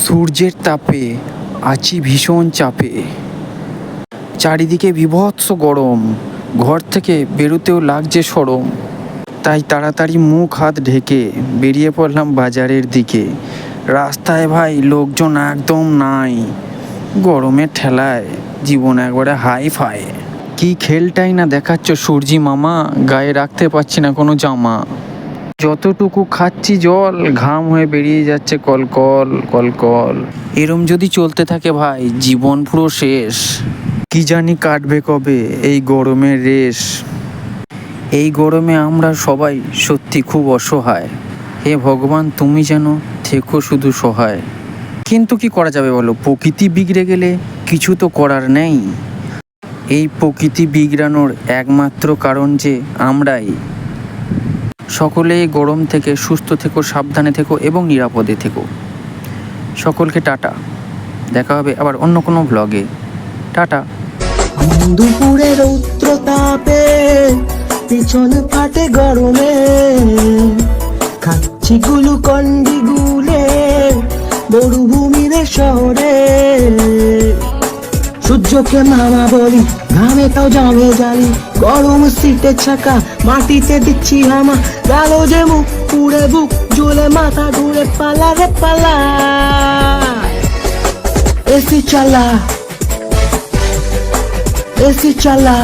সূর্যের তাপে আছি ভীষণ চাপে, চারিদিকে বীভৎস গরম, ঘর থেকে বেরোতেও লাগছে শরম। তাই তাড়াতাড়ি মুখ হাত ঢেকে বেরিয়ে পড়লাম বাজারের দিকে। রাস্তায় ভাই লোকজন একদম নাই, গরমের ঠেলায় জীবন একবারে হাই ফাই। কি খেলটাই না দেখাচ্ছ সূর্যি মামা, গায়ে রাখতে পারছি না কোনো জামা। যতটুকু খাচ্ছি জল ঘাম হয়ে বেরিয়ে যাচ্ছে কল কল কল কল। এরম যদি চলতে থাকে ভাই জীবন পুরো শেষ। কি জানি কাটবে কবে এই গরমের রেশ। এই গরমে আমরা সবাই সত্যি খুব অসহায়। হে ভগবান তুমি যেন থেকো শুধু সহায়। কিন্তু কি করা যাবে বলো, প্রকৃতি বিগড়ে গেলে কিছু তো করার নেই। এই প্রকৃতি বিগড়ানোর একমাত্র কারণ যে আমরাই। সকলে এই গরম থেকে সুস্থ থেকো, সাবধানে থেকো এবং নিরাপদে থেকো। সকলকে টাটা, দেখা হবে আবার অন্য কোনো ব্লগে। টাটা। দুপুরে রৌদ্র তাপে পিছন ফাটে গরমে, খাচ্ছি গ্লুকন্ডি গুলে মরুভূমির শহরে। সূর্যকে মামা বলি, ঘামে তাও জমে জালি, গরম সিটে ছাকা মাটিতে দিচ্ছি হামা। গেল যে মুখ পুড়ে বুক জ্বলে মাথা ঘুরে পালা রে পালা। এসি চালা, এসি চালা।